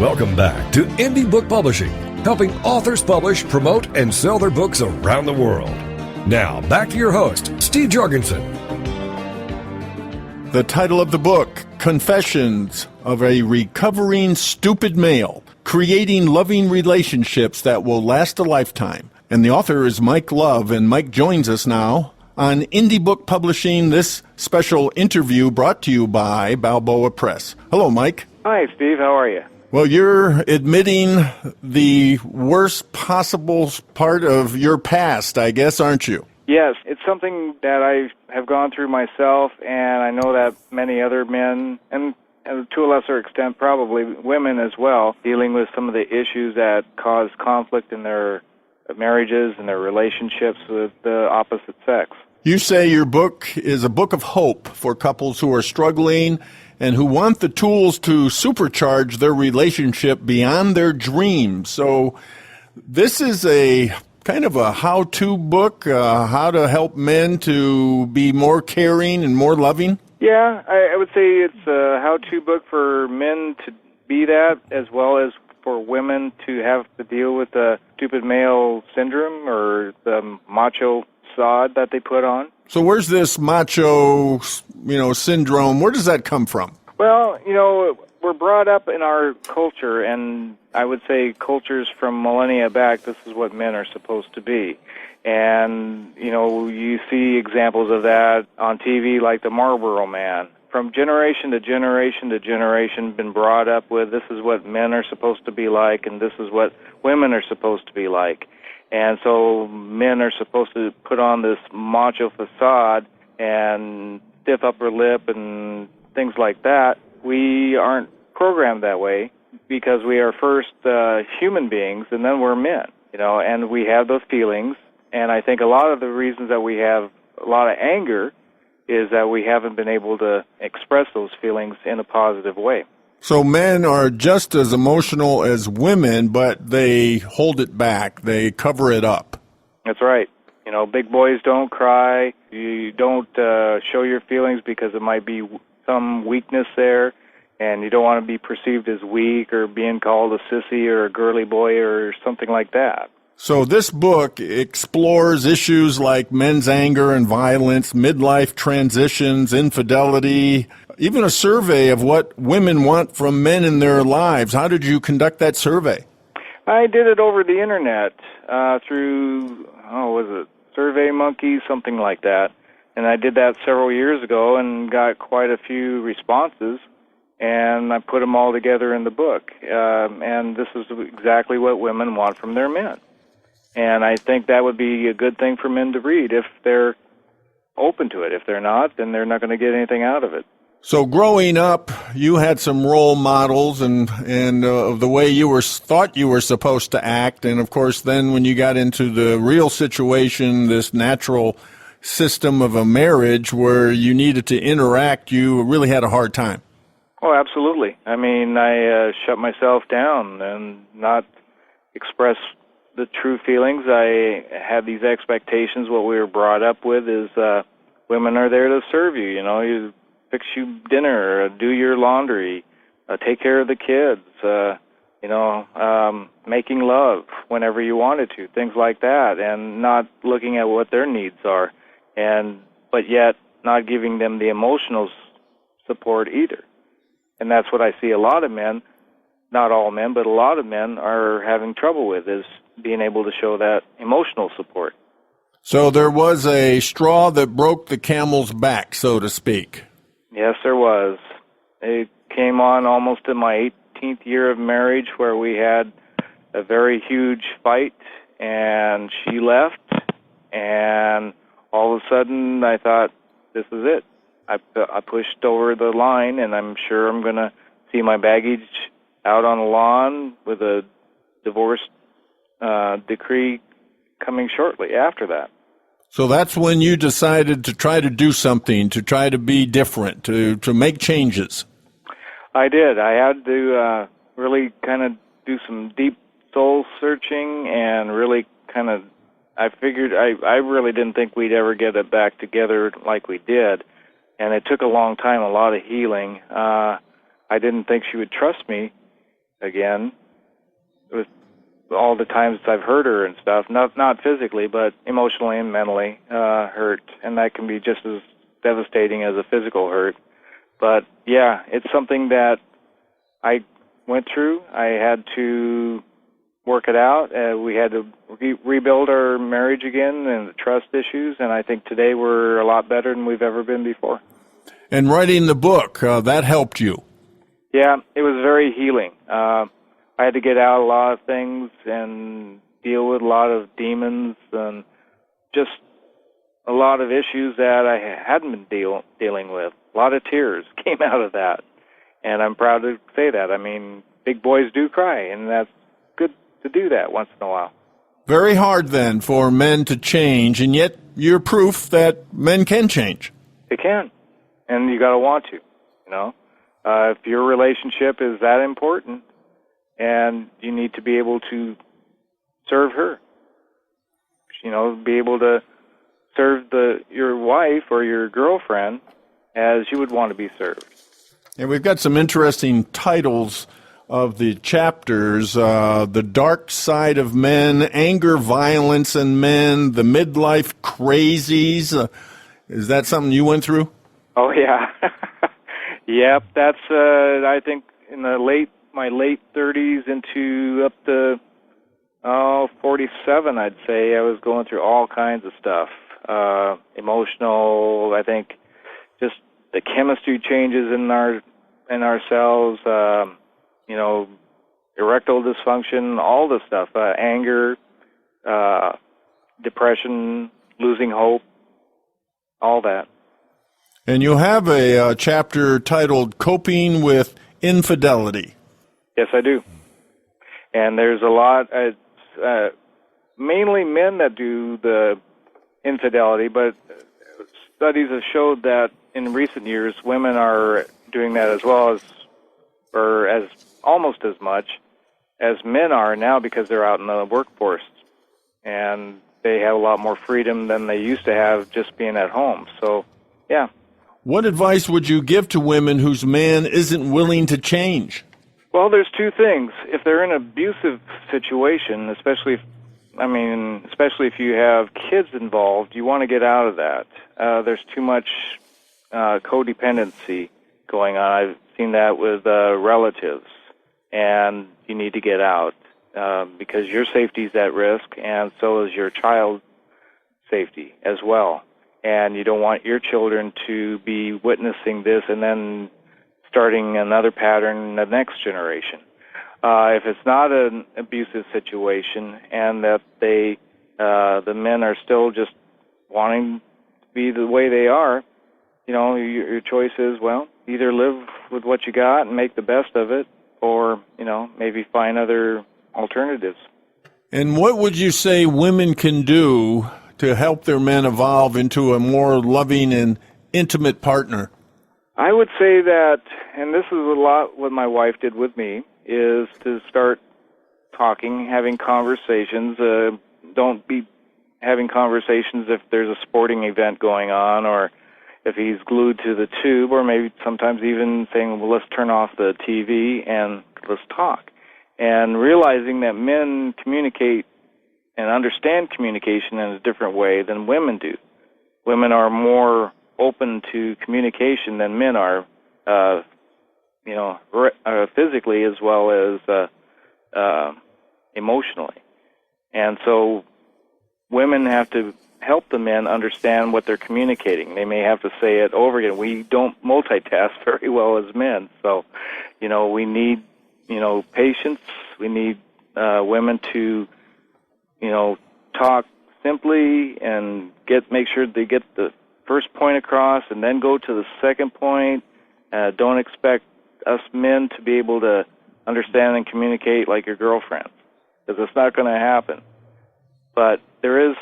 Welcome back to Indie Book Publishing, helping authors publish, promote, and sell their books around the world. Now, back to your host, Steve Jorgensen. The title of the book, Confessions of a Recovering Stupid Male, Creating Loving Relationships That Will Last a Lifetime. And the author is Mike Love, and Mike joins us now on Indie Book Publishing, this special interview brought to you by Balboa Press. Hello, Mike. Hi, Steve. How are you? Well, you're admitting the worst possible part of your past, I guess, aren't you? Yes, it's something that I have gone through myself, and I know that many other men, and to a lesser extent probably women as well, dealing with some of the issues that cause conflict in their marriages and their relationships with the opposite sex. You say your book is a book of hope for couples who are struggling and who want the tools to supercharge their relationship beyond their dreams. So this is a kind of a how-to book, how to help men to be more caring and more loving? Yeah, I would say it's a how-to book for men to be that, as well as for women to have to deal with the stupid male syndrome or the macho facade that they put on. So where's this macho, syndrome? Where does that come from? Well, we're brought up in our culture, and I would say cultures from millennia back, this is what men are supposed to be. And, you see examples of that on TV like the Marlboro Man. From generation to generation to generation, been brought up with this is what men are supposed to be like, and this is what women are supposed to be like. And so men are supposed to put on this macho facade and stiff upper lip and things like that. We aren't programmed that way because we are first human beings and then we're men, and we have those feelings. And I think a lot of the reasons that we have a lot of anger is that we haven't been able to express those feelings in a positive way. So men are just as emotional as women, but they hold it back. They cover it up. That's right. Big boys don't cry. You don't show your feelings because it might be some weakness there, and you don't want to be perceived as weak or being called a sissy or a girly boy or something like that. So this book explores issues like men's anger and violence, midlife transitions, infidelity, even a survey of what women want from men in their lives. How did you conduct that survey? I did it over the internet through, SurveyMonkey, something like that. And I did that several years ago and got quite a few responses, and I put them all together in the book. And this is exactly what women want from their men. And I think that would be a good thing for men to read if they're open to it. If they're not, then they're not going to get anything out of it. So growing up, you had some role models and the way you thought you were supposed to act. And, of course, then when you got into the real situation, this natural system of a marriage where you needed to interact, you really had a hard time. Oh, absolutely. I mean, I shut myself down and not express the true feelings. I had these expectations. What we were brought up with is women are there to serve you. You fix you dinner, do your laundry, take care of the kids, making love whenever you wanted to, things like that, and not looking at what their needs are, but yet not giving them the emotional support either. And that's what I see a lot of men, not all men, but a lot of men are having trouble with, is being able to show that emotional support. So there was a straw that broke the camel's back, so to speak. Yes, there was. It came on almost in my 18th year of marriage where we had a very huge fight, and she left, and all of a sudden I thought, this is it. I pushed over the line, and I'm sure I'm going to see my baggage out on the lawn with a divorce decree coming shortly after that. So that's when you decided to try to do something, to try to be different, to make changes. I did. I had to really kind of do some deep soul searching and really kind of, I figured, I really didn't think we'd ever get it back together like we did. And it took a long time, a lot of healing. I didn't think she would trust me again, with all the times I've hurt her and stuff, not physically, but emotionally and mentally hurt, and that can be just as devastating as a physical hurt. But yeah, it's something that I went through. I had to work it out. We had to rebuild our marriage again and the trust issues, and I think today we're a lot better than we've ever been before. And writing the book, that helped you. Yeah, it was very healing. I had to get out a lot of things and deal with a lot of demons and just a lot of issues that I hadn't been dealing with. A lot of tears came out of that, and I'm proud to say that. I mean, big boys do cry, and that's good to do that once in a while. Very hard, then, for men to change, and yet you're proof that men can change. They can, and you got to want to, you know. If your relationship is that important, and you need to be able to serve her, you know, be able to serve your wife or your girlfriend as you would want to be served. And we've got some interesting titles of the chapters, The Dark Side of Men, Anger, Violence in Men, The Midlife Crazies. Is that something you went through? Oh, yeah. Yep, that's, I think, in my late 30s into up to 47, I'd say, I was going through all kinds of stuff. Emotional, I think, just the chemistry changes in ourselves, you know, erectile dysfunction, all this stuff, anger, depression, losing hope, all that. And you have a chapter titled Coping with Infidelity. Yes, I do. And there's a lot, mainly men that do the infidelity, but studies have showed that in recent years, women are doing that as well or as almost as much as men are now because they're out in the workforce. And they have a lot more freedom than they used to have just being at home. So, yeah. What advice would you give to women whose man isn't willing to change? Well, there's two things. If they're in an abusive situation, especially if you have kids involved, you want to get out of that. There's too much codependency going on. I've seen that with relatives, and you need to get out because your safety is at risk, and so is your child's safety as well. And you don't want your children to be witnessing this and then starting another pattern in the next generation. If it's not an abusive situation and that the men are still just wanting to be the way they are, you know, your choice is, well, either live with what you got and make the best of it, or, you know, maybe find other alternatives. And what would you say women can do to help their men evolve into a more loving and intimate partner? I would say that, and this is a lot what my wife did with me, is to start talking, having conversations. Don't be having conversations if there's a sporting event going on or if he's glued to the tube, or maybe sometimes even saying, well, let's turn off the TV and let's talk. And realizing that men communicate and understand communication in a different way than women do. Women are more open to communication than men are, physically as well as emotionally. And so women have to help the men understand what they're communicating. They may have to say it over again. We don't multitask very well as men. So, you know, we need, patience. We need women to, talk simply and make sure they get the first point across and then go to the second point. Don't expect us men to be able to understand and communicate like your girlfriend, because it's not going to happen. But there is,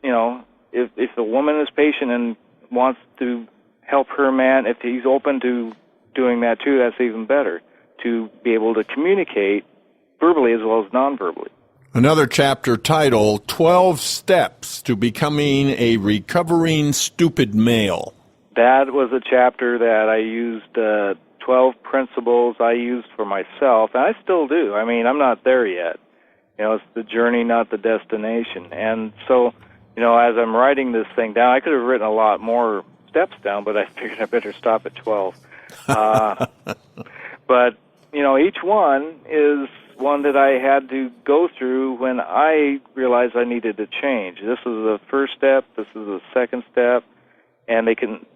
if the woman is patient and wants to help her man, if he's open to doing that too, that's even better, to be able to communicate verbally as well as non-verbally. Another chapter titled 12 Steps to Becoming a Recovering Stupid Male. That was a chapter that I used 12 principles I used for myself, and I still do. I mean, I'm not there yet. It's the journey, not the destination. And so, as I'm writing this thing down, I could have written a lot more steps down, but I figured I better stop at 12. But, each one is one that I had to go through when I realized I needed to change. This is the first step, this is the second step, and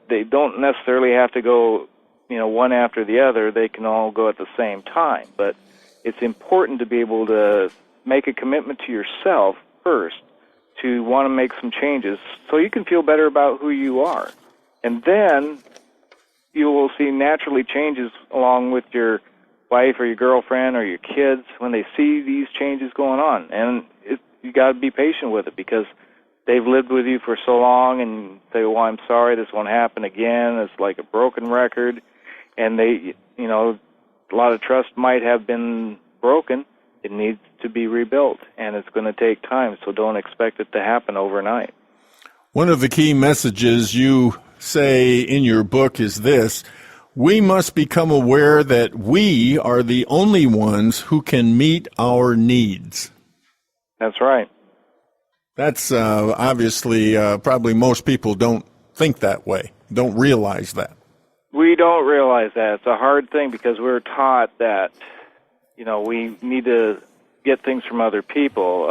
they don't necessarily have to go, one after the other. They can all go at the same time. But it's important to be able to make a commitment to yourself first to want to make some changes so you can feel better about who you are. And then you will see naturally changes along with your wife or your girlfriend or your kids when they see these changes going on. And you got to be patient with it because they've lived with you for so long and say, well, I'm sorry, this won't happen again. It's like a broken record. And a lot of trust might have been broken. It needs to be rebuilt, and it's going to take time, so don't expect it to happen overnight. One of the key messages you say in your book is this: we must become aware that we are the only ones who can meet our needs. That's right. That's obviously probably most people don't think that way, don't realize that. We don't realize that. It's a hard thing because we're taught that, we need to get things from other people.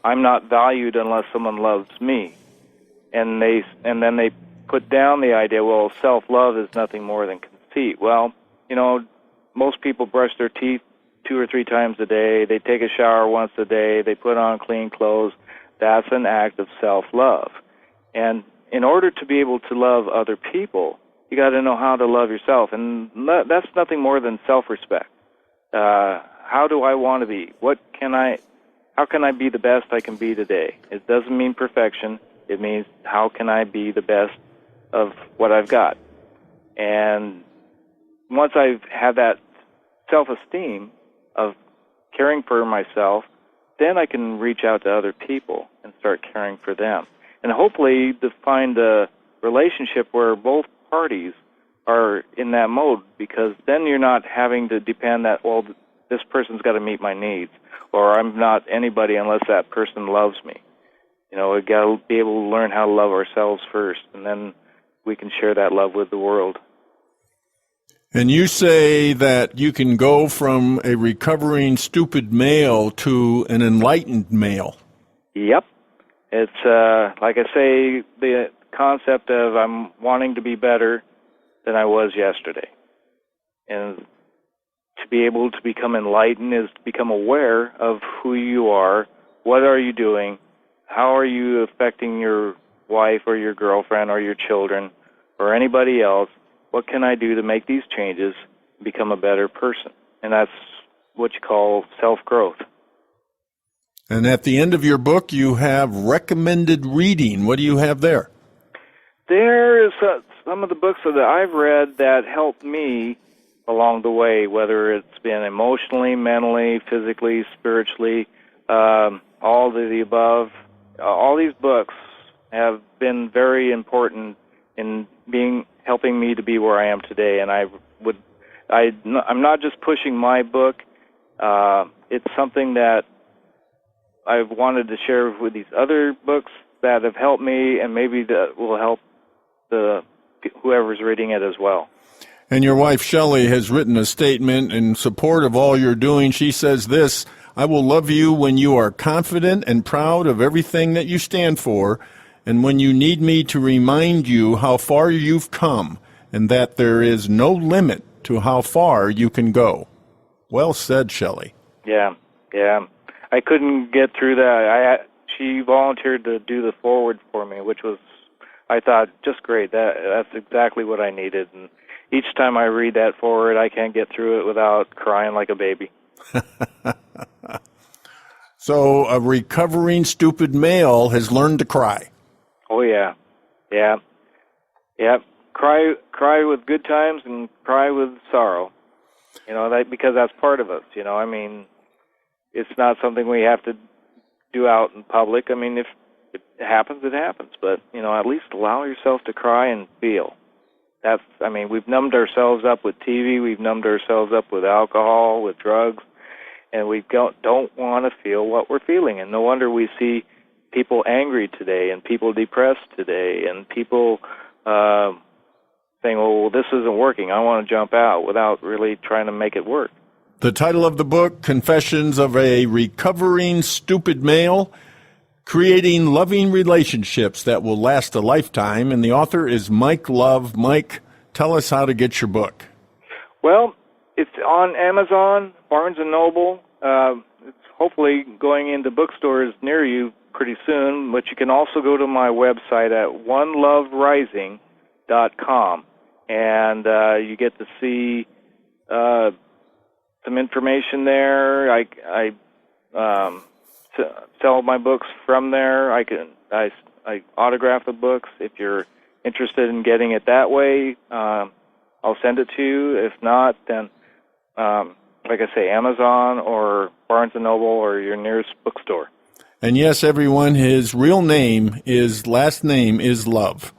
I'm not valued unless someone loves me. And then they put down the idea, well, self-love is nothing more than conceit. Well, most people brush their teeth 2 or 3 times a day. They take a shower once a day. They put on clean clothes. That's an act of self-love. And in order to be able to love other people, you got to know how to love yourself. And that's nothing more than self-respect. How do I want to be? How can I be the best I can be today? It doesn't mean perfection. It means how can I be the best of what I've got? And once I've had that self-esteem of caring for myself, then I can reach out to other people and start caring for them. And hopefully to find a relationship where both parties are in that mode, because then you're not having to depend that, well, this person's got to meet my needs, or I'm not anybody unless that person loves me. We've got to be able to learn how to love ourselves first, and then we can share that love with the world. And you say that you can go from a recovering stupid male to an enlightened male. Yep. It's, like I say, the concept of I'm wanting to be better than I was yesterday. And to be able to become enlightened is to become aware of who you are, what are you doing, how are you affecting your wife or your girlfriend or your children or anybody else. What can I do to make these changes and become a better person? And that's what you call self-growth. And at the end of your book, you have recommended reading. What do you have there? There is some of the books that I've read that helped me along the way, whether it's been emotionally, mentally, physically, spiritually, all of the above. All these books have been very important in helping me to be where I am today. And I'm not just pushing my book. It's something that I've wanted to share with these other books that have helped me, and maybe that will help whoever's reading it as well. And your wife, Shelley, has written a statement in support of all you're doing. She says this: I will love you when you are confident and proud of everything that you stand for, and when you need me to remind you how far you've come, and that there is no limit to how far you can go. Well said, Shelley. Yeah. I couldn't get through that. She volunteered to do the foreword for me, which was, I thought, just great. That's exactly what I needed. And each time I read that foreword, I can't get through it without crying like a baby. So a recovering stupid male has learned to cry. Oh, yeah. Cry with good times and cry with sorrow. Because that's part of us, I mean, it's not something we have to do out in public. I mean, if it happens, it happens. But, at least allow yourself to cry and feel. we've numbed ourselves up with TV, we've numbed ourselves up with alcohol, with drugs, and we don't want to feel what we're feeling. And no wonder we see people angry today, and people depressed today, and people saying, well, this isn't working, I want to jump out, without really trying to make it work. The title of the book, Confessions of a Recovering Stupid Male, Creating Loving Relationships That Will Last a Lifetime, and the author is Mike Love. Mike, tell us how to get your book. Well, it's on Amazon, Barnes & Noble. It's hopefully going into bookstores near you pretty soon, but you can also go to my website at oneloverising.com, and you get to see some information there. I sell my books from there. I autograph the books. If you're interested in getting it that way, I'll send it to you. If not, then like I say, Amazon or Barnes & Noble or your nearest bookstore. And yes, everyone, his last name is Love.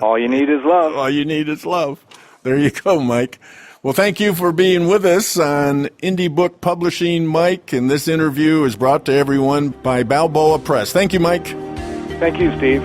All you need is love. All you need is love. There you go, Mike. Well, thank you for being with us on Indie Book Publishing, Mike, and this interview is brought to everyone by Balboa Press. Thank you, Mike. Thank you, Steve.